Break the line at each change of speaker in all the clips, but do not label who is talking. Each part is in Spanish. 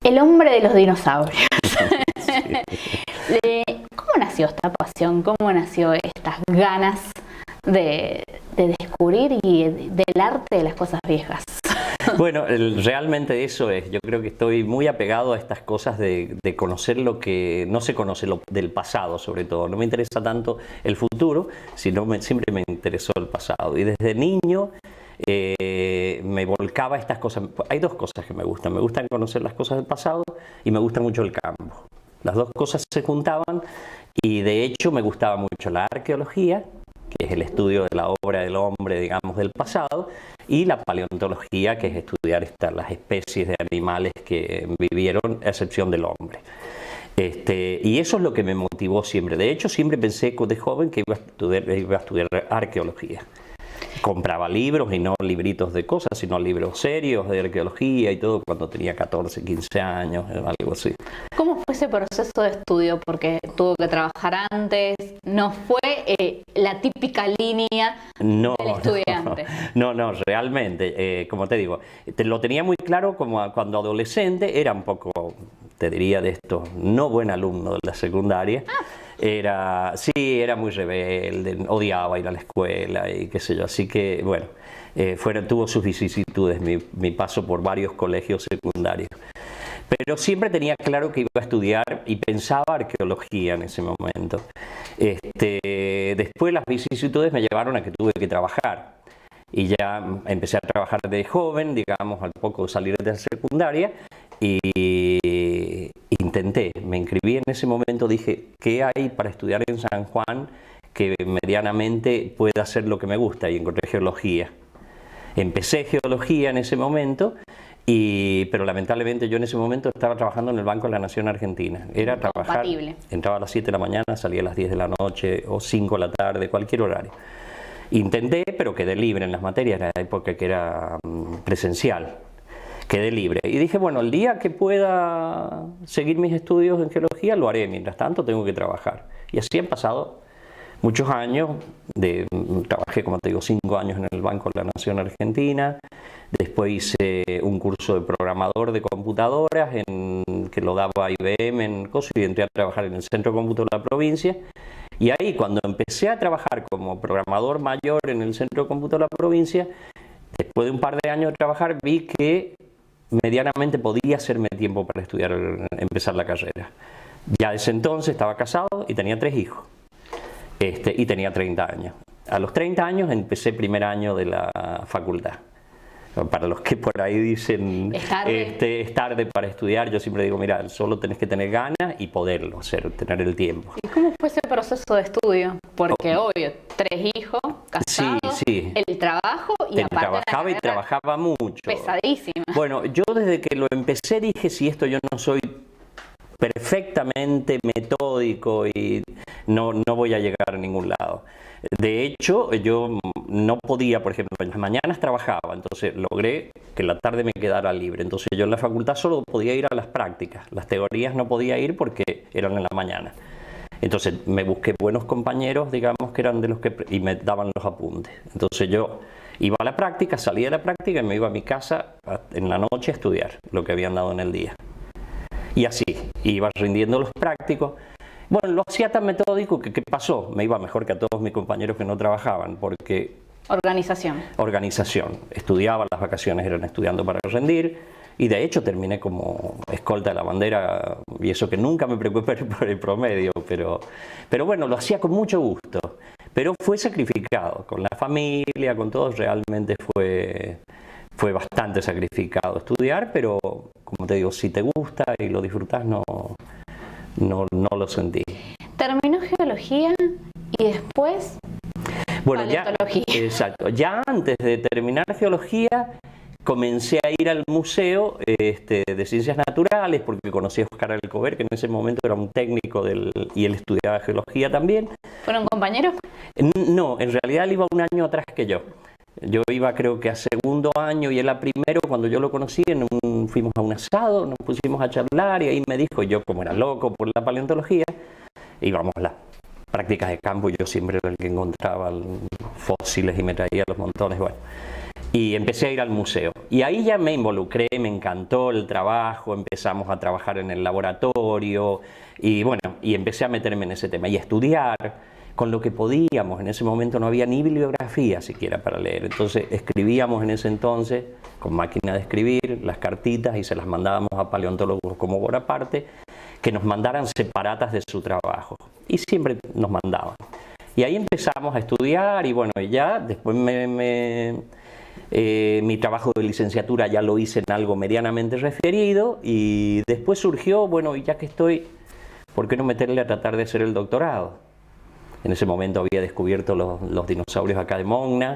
El hombre de los dinosaurios.
Sí.
¿Cómo nació esta pasión? ¿Cómo nació estas ganas de descubrir del arte de las cosas viejas?
Bueno, realmente eso es. Yo creo que estoy muy apegado a estas cosas de conocer lo que no se conoce del pasado, sobre todo. No me interesa tanto el futuro, sino siempre me interesó el pasado. Y desde niño me volcaba a estas cosas. Hay dos cosas que me gustan. Me gustan conocer las cosas del pasado y me gusta mucho el campo. Las dos cosas se juntaban y de hecho me gustaba mucho la arqueología, que es el estudio de la obra del hombre, digamos, del pasado, y la paleontología, que es estudiar las especies de animales que vivieron a excepción del hombre. Y eso es lo que me motivó siempre. De hecho, siempre pensé de joven que iba a estudiar arqueología. Compraba libros y no libritos de cosas, sino libros serios de arqueología y todo cuando tenía 14, 15 años, algo así.
¿Cómo fue ese proceso de estudio? Porque tuvo que trabajar antes, no fue la típica línea del estudiante.
No, realmente, como te digo, lo tenía muy claro como cuando adolescente, era un poco, te diría de esto, no buen alumno de la secundaria. Era muy rebelde, odiaba ir a la escuela y qué sé yo, así que bueno, tuvo sus vicisitudes mi paso por varios colegios secundarios. Pero siempre tenía claro que iba a estudiar y pensaba arqueología en ese momento. Después las vicisitudes me llevaron a que tuve que trabajar. Y ya empecé a trabajar de joven, digamos, al poco salir de la secundaria, y me inscribí en ese momento, dije, ¿qué hay para estudiar en San Juan que medianamente pueda hacer lo que me gusta? Y encontré geología. Empecé geología en ese momento, pero lamentablemente yo en ese momento estaba trabajando en el Banco de la Nación Argentina. Era trabajar, entraba a las 7 de la mañana, salía a las 10 de la noche o 5 de la tarde, cualquier horario. Intenté, pero quedé libre en las materias, era la época que era presencial. Quedé libre y dije, bueno, el día que pueda seguir mis estudios en geología lo haré, mientras tanto tengo que trabajar. Y así han pasado muchos años, trabajé, como te digo, 5 años en el Banco de la Nación Argentina, después hice un curso de programador de computadoras que lo daba IBM en COSO y entré a trabajar en el Centro de Cómputo de la provincia. Y ahí, cuando empecé a trabajar como programador mayor en el Centro de Cómputo de la provincia, después de un par de años de trabajar, vi que medianamente podía hacerme tiempo para estudiar, empezar la carrera. Ya desde entonces estaba casado y tenía 3 hijos. Y tenía 30 años. A los 30 años empecé primer año de la facultad. Para los que por ahí dicen es tarde para estudiar, yo siempre digo, mira, solo tenés que tener ganas y poderlo hacer, tener el tiempo.
¿Y cómo fue ese proceso de estudio? Porque obvio, 3 hijos, casados,
sí.
El trabajo y aparte
trabajaba y trabajaba mucho.
Pesadísima.
Bueno, yo desde que lo empecé dije, si esto yo no soy perfectamente metódico y no voy a llegar a ningún lado. De hecho, yo no podía, por ejemplo, en las mañanas trabajaba, entonces logré que la tarde me quedara libre. Entonces yo en la facultad solo podía ir a las prácticas, las teorías no podía ir porque eran en la mañana. Entonces me busqué buenos compañeros, digamos, que eran de los que y me daban los apuntes. Entonces yo iba a la práctica, salía de la práctica y me iba a mi casa en la noche a estudiar lo que habían dado en el día. Y así, iba rindiendo los prácticos. Bueno, lo hacía tan metódico que ¿qué pasó? Me iba mejor que a todos mis compañeros que no trabajaban, porque... Organización. Estudiaba, las vacaciones eran estudiando para rendir, y de hecho terminé como escolta de la bandera, y eso que nunca me preocupé por el promedio, pero bueno, lo hacía con mucho gusto. Pero fue sacrificado, con la familia, con todos, realmente fue bastante sacrificado estudiar, pero como te digo, si te gusta y lo disfrutas, no lo sentí.
Terminó geología y después paleontología.
Exacto. Ya antes de terminar geología, comencé a ir al museo de ciencias naturales porque conocí a Oscar Alcover, que en ese momento era un técnico y él estudiaba geología también.
¿Fueron compañeros?
No, en realidad él iba un año atrás que yo. Yo iba creo que a segundo año y él a primero. Cuando yo lo conocí fuimos a un asado, nos pusimos a charlar y ahí me dijo, yo como era loco por la paleontología, íbamos a las prácticas de campo y yo siempre era el que encontraba fósiles y me traía los montones. Bueno, y empecé a ir al museo. Y ahí ya me involucré, me encantó el trabajo, empezamos a trabajar en el laboratorio y bueno, y empecé a meterme en ese tema y a estudiar con lo que podíamos. En ese momento no había ni bibliografía siquiera para leer, entonces escribíamos en ese entonces con máquina de escribir las cartitas y se las mandábamos a paleontólogos como Bonaparte que nos mandaran separatas de su trabajo y siempre nos mandaban. Y ahí empezamos a estudiar y bueno, y ya después mi trabajo de licenciatura ya lo hice en algo medianamente referido y después surgió, bueno, y ya que estoy, ¿por qué no meterle a tratar de hacer el doctorado? En ese momento había descubierto los dinosaurios acá de Mogna.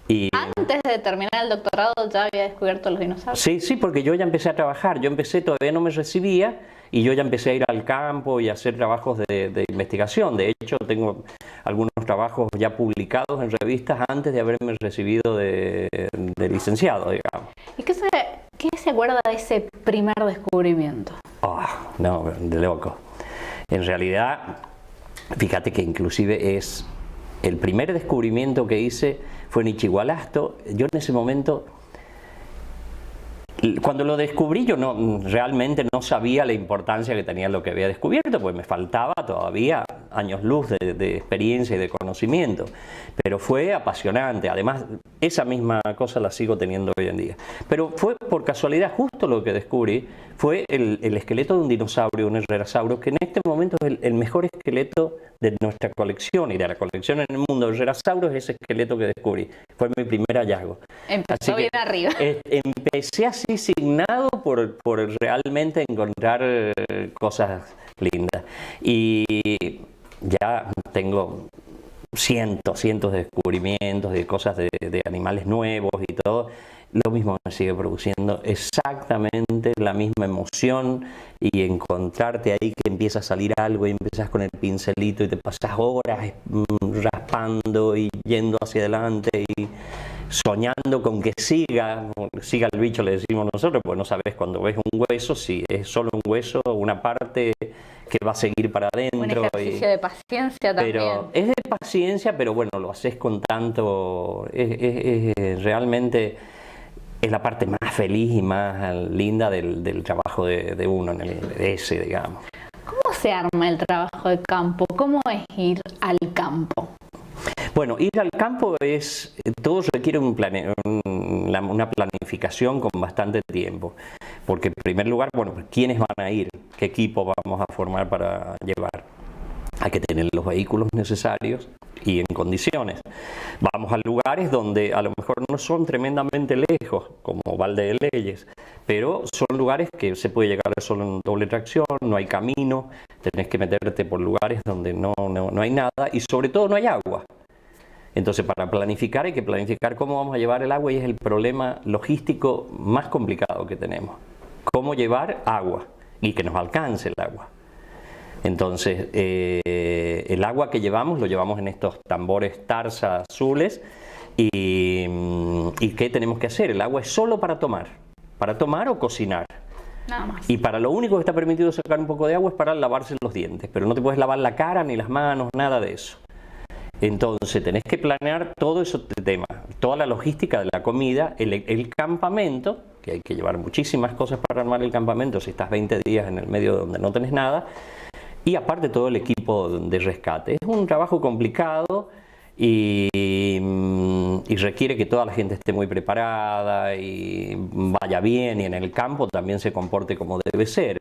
Y
antes de terminar el doctorado ya había descubierto los dinosaurios.
Sí, sí, porque yo ya empecé a trabajar, todavía no me recibía y yo ya empecé a ir al campo y a hacer trabajos de investigación. De hecho, tengo algunos trabajos ya publicados en revistas antes de haberme recibido de licenciado, digamos.
¿Y qué se acuerda de ese primer descubrimiento?
Oh, no, de loco. En realidad, fíjate que inclusive es el primer descubrimiento que hice fue en Ichigualasto. Yo en ese momento, cuando lo descubrí, yo realmente no sabía la importancia que tenía lo que había descubierto, pues me faltaba todavía años luz de experiencia y de conocimiento, pero fue apasionante. Además, esa misma cosa la sigo teniendo hoy en día. Pero fue por casualidad, justo lo que descubrí fue el esqueleto de un dinosaurio, un herrerasauro, que en este momento es el mejor esqueleto de nuestra colección y de la colección en el mundo. El herrerasauro es ese esqueleto que descubrí. Fue mi primer hallazgo.
Empezó bien arriba.
Empecé así signado por realmente encontrar cosas lindas. Y ya tengo cientos de descubrimientos, de cosas de animales nuevos y todo. Lo mismo me sigue produciendo exactamente la misma emoción y encontrarte ahí que empieza a salir algo y empiezas con el pincelito y te pasas horas raspando y yendo hacia adelante y soñando con que siga el bicho, le decimos nosotros, pues no sabes cuando ves un hueso si es solo un hueso, una parte que va a seguir para adentro.
Un ejercicio de paciencia también.
Pero es de paciencia, pero bueno, lo haces con tanto, realmente es la parte más feliz y más linda del trabajo de uno, en ese, digamos.
¿Cómo se arma el trabajo de campo? ¿Cómo es ir al campo?
Bueno, ir al campo todo requiere una planificación con bastante tiempo, porque en primer lugar, bueno, ¿quiénes van a ir? ¿Qué equipo vamos a formar para llevar? Hay que tener los vehículos necesarios y en condiciones. Vamos a lugares donde a lo mejor no son tremendamente lejos, como Valde de Leyes, pero son lugares que se puede llegar solo en doble tracción, no hay camino, tenés que meterte por lugares donde no hay nada y sobre todo no hay agua. Entonces, para planificar hay que planificar cómo vamos a llevar el agua y es el problema logístico más complicado que tenemos. Cómo llevar agua y que nos alcance el agua. Entonces, el agua que llevamos lo llevamos en estos tambores Tarsa azules y ¿qué tenemos que hacer? El agua es solo para tomar o cocinar.
Nada más.
Y para lo único que está permitido sacar un poco de agua es para lavarse los dientes, pero no te puedes lavar la cara ni las manos, nada de eso. Entonces tenés que planear todo ese tema, toda la logística de la comida, el campamento, que hay que llevar muchísimas cosas para armar el campamento si estás 20 días en el medio donde no tenés nada, y aparte todo el equipo de rescate. Es un trabajo complicado y requiere que toda la gente esté muy preparada y vaya bien y en el campo también se comporte como debe ser.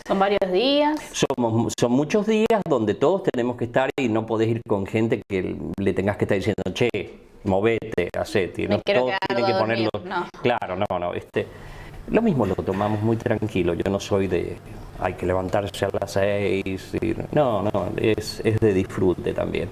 ¿Son varios días?
Son muchos días donde todos tenemos que estar y no podés ir con gente que le tengas que estar diciendo, che, movete, hacete.
Me quiero
todos
quedar
tienen que
dormido.
ponerlo.
No.
Claro, no. Lo mismo lo tomamos muy tranquilo. Yo no soy hay que levantarse a las 6. No, es de disfrute también.